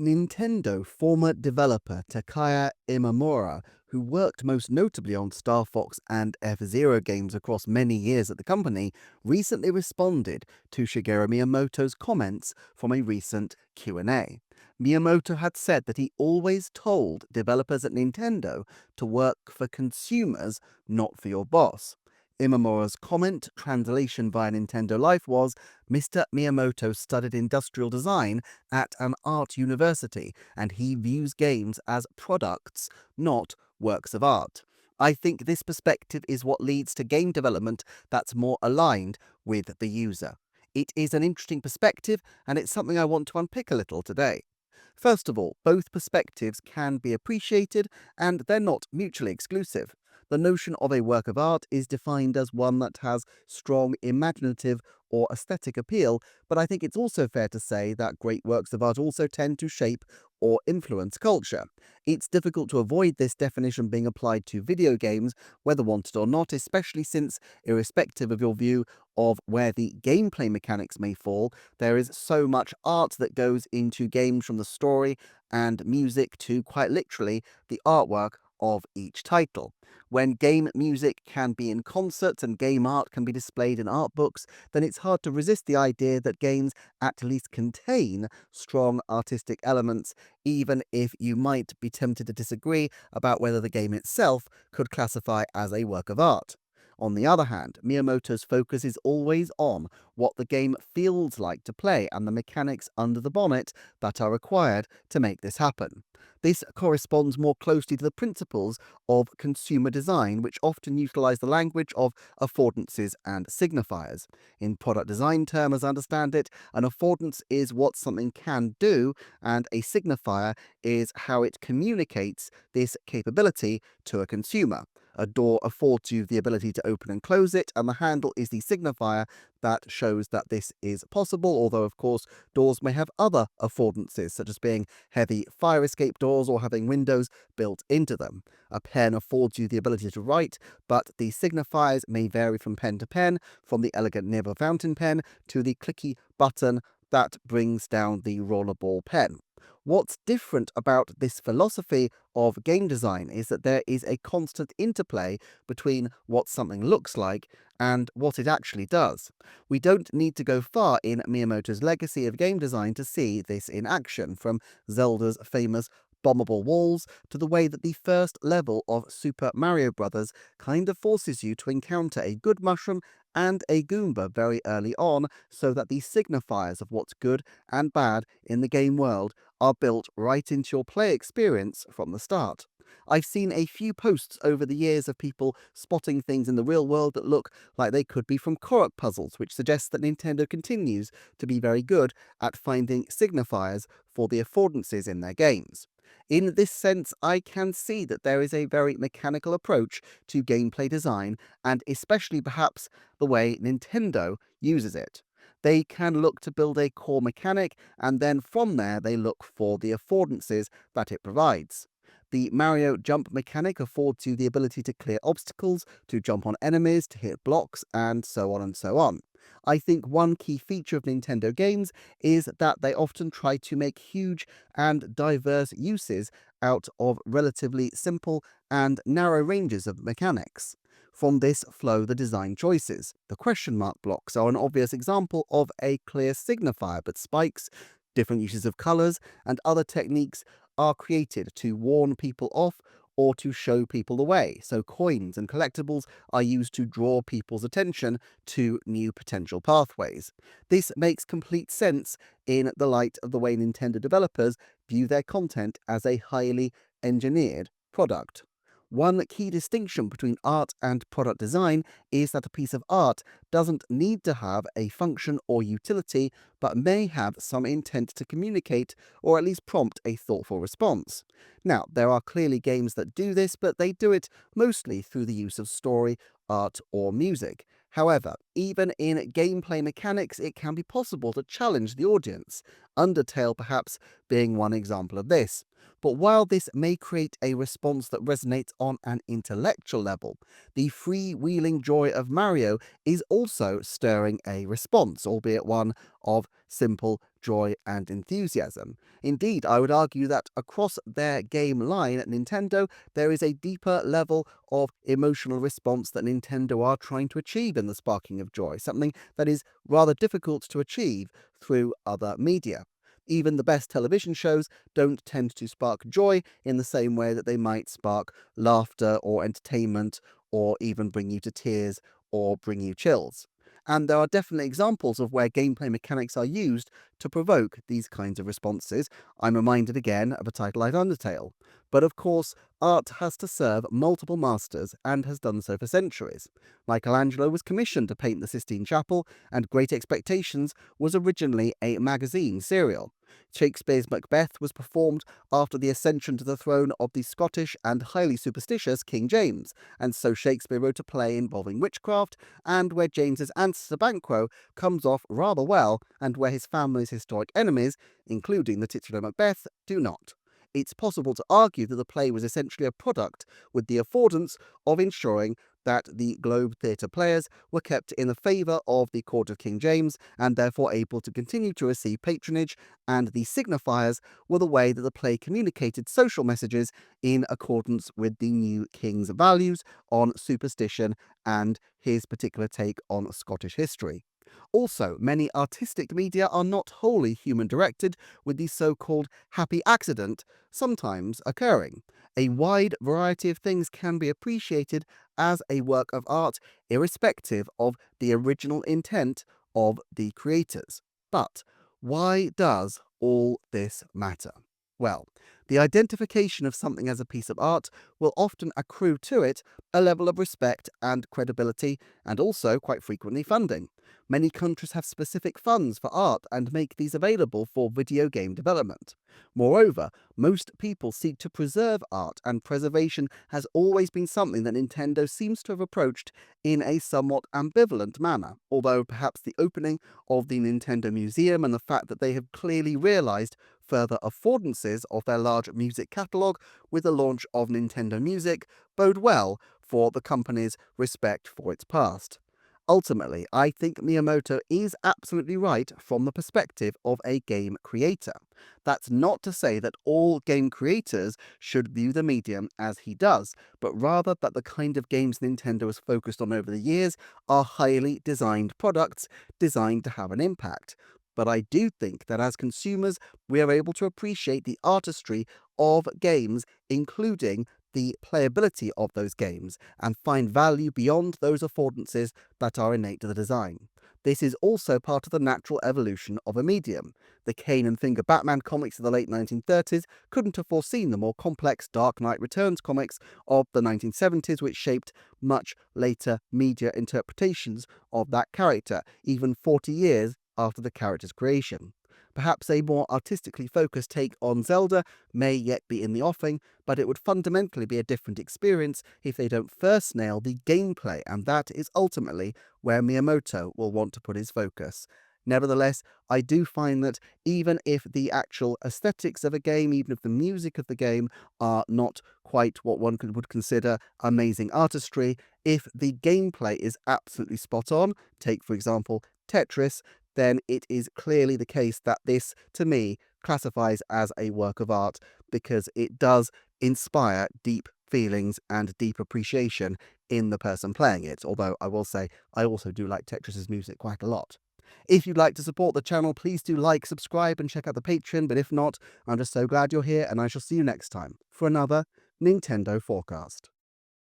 Nintendo former developer Takaya Imamura, who worked most notably on Star Fox and F-Zero games across many years at the company, recently responded to Shigeru Miyamoto's comments from a recent Q&A. Miyamoto had said that he always told developers at Nintendo to work for consumers, not for your boss. Imamura's comment, translation via Nintendo Life, was Mr. Miyamoto studied industrial design at an art university, and he views games as products, not works of art. I think this perspective is what leads to game development that's more aligned with the user. It is an interesting perspective, and it's something I want to unpick a little today. First of all, both perspectives can be appreciated, and they're not mutually exclusive. The notion of a work of art is defined as one that has strong imaginative or aesthetic appeal, but I think it's also fair to say that great works of art also tend to shape or influence culture. It's difficult to avoid this definition being applied to video games, whether wanted or not, especially since, irrespective of your view of where the gameplay mechanics may fall, there is so much art that goes into games, from the story and music to, quite literally, the artwork of each title. When game music can be in concerts and game art can be displayed in art books, then it's hard to resist the idea that games at least contain strong artistic elements, even if you might be tempted to disagree about whether the game itself could classify as a work of art. On the other hand, Miyamoto's focus is always on what the game feels like to play and the mechanics under the bonnet that are required to make this happen. This corresponds more closely to the principles of consumer design, which often utilize the language of affordances and signifiers. In product design terms, as I understand it, an affordance is what something can do, and a signifier is how it communicates this capability to a consumer. A door affords you the ability to open and close it, and the handle is the signifier that shows that this is possible, although, of course, doors may have other affordances, such as being heavy fire escape doors or having windows built into them. A pen affords you the ability to write, but the signifiers may vary from pen to pen, from the elegant nib fountain pen to the clicky button that brings down the rollerball pen. What's different about this philosophy of game design is that there is a constant interplay between what something looks like and what it actually does. We don't need to go far in Miyamoto's legacy of game design to see this in action, from Zelda's famous bombable walls to the way that the first level of Super Mario Bros. Kind of forces you to encounter a good mushroom and a Goomba very early on, so that the signifiers of what's good and bad in the game world are built right into your play experience from the start. I've seen a few posts over the years of people spotting things in the real world that look like they could be from Korok puzzles, which suggests that Nintendo continues to be very good at finding signifiers for the affordances in their games. In this sense, I can see that there is a very mechanical approach to gameplay design, and especially perhaps the way Nintendo uses it. They can look to build a core mechanic, and then from there they look for the affordances that it provides. The Mario jump mechanic affords you the ability to clear obstacles, to jump on enemies, to hit blocks, and so on and so on. I think one key feature of Nintendo games is that they often try to make huge and diverse uses out of relatively simple and narrow ranges of mechanics. From this flow the design choices. The question mark blocks are an obvious example of a clear signifier, but spikes, different uses of colors, and other techniques are created to warn people off or to show people the way. So coins and collectibles are used to draw people's attention to new potential pathways. This makes complete sense in the light of the way Nintendo developers view their content as a highly engineered product. One key distinction between art and product design is that a piece of art doesn't need to have a function or utility, but may have some intent to communicate or at least prompt a thoughtful response. Now, there are clearly games that do this, but they do it mostly through the use of story, art, or music. However, even in gameplay mechanics, it can be possible to challenge the audience. Undertale, perhaps, being one example of this. But while this may create a response that resonates on an intellectual level, the freewheeling joy of Mario is also stirring a response, albeit one of simple joy and enthusiasm. Indeed, I would argue that across their game line at Nintendo, there is a deeper level of emotional response that Nintendo are trying to achieve in the sparking of joy, something that is rather difficult to achieve through other media. Even the best television shows don't tend to spark joy in the same way that they might spark laughter or entertainment or even bring you to tears or bring you chills. And there are definitely examples of where gameplay mechanics are used to provoke these kinds of responses. I'm reminded again of a title like Undertale. But of course, art has to serve multiple masters and has done so for centuries. Michelangelo was commissioned to paint the Sistine Chapel, and Great Expectations was originally a magazine serial. Shakespeare's Macbeth was performed after the ascension to the throne of the Scottish and highly superstitious King James, and so Shakespeare wrote a play involving witchcraft, and where James's ancestor Banquo comes off rather well, and where his family's historic enemies, including the titular Macbeth, do not. It's possible to argue that the play was essentially a product with the affordance of ensuring that the Globe Theatre players were kept in the favour of the court of King James and therefore able to continue to receive patronage, and the signifiers were the way that the play communicated social messages in accordance with the new king's values on superstition and his particular take on Scottish history. Also, many artistic media are not wholly human directed, with the so-called happy accident sometimes occurring. A wide variety of things can be appreciated as a work of art, irrespective of the original intent of the creators. But why does all this matter? Well, the identification of something as a piece of art will often accrue to it a level of respect and credibility, and also, quite frequently, funding. Many countries have specific funds for art and make these available for video game development. Moreover, most people seek to preserve art, and preservation has always been something that Nintendo seems to have approached in a somewhat ambivalent manner, although perhaps the opening of the Nintendo Museum and the fact that they have clearly realized further affordances of their large music catalogue with the launch of Nintendo Music bode well for the company's respect for its past. Ultimately, I think Miyamoto is absolutely right from the perspective of a game creator. That's not to say that all game creators should view the medium as he does, but rather that the kind of games Nintendo has focused on over the years are highly designed products designed to have an impact. But I do think that as consumers, we are able to appreciate the artistry of games, including the playability of those games, and find value beyond those affordances that are innate to the design. This is also part of the natural evolution of a medium. The Cane and Finger Batman comics of the late 1930s couldn't have foreseen the more complex Dark Knight Returns comics of the 1970s, which shaped much later media interpretations of that character, even 40 years after the character's creation. Perhaps a more artistically focused take on Zelda may yet be in the offing, but it would fundamentally be a different experience if they don't first nail the gameplay, and that is ultimately where Miyamoto will want to put his focus. Nevertheless, I do find that even if the actual aesthetics of a game, even if the music of the game are not quite what one would consider amazing artistry, if the gameplay is absolutely spot on, take for example Tetris, then it is clearly the case that this, to me, classifies as a work of art because it does inspire deep feelings and deep appreciation in the person playing it. Although I will say, I also do like Tetris's music quite a lot. If you'd like to support the channel, please do like, subscribe, and check out the Patreon. But if not, I'm just so glad you're here, and I shall see you next time for another Nintendo Forecast.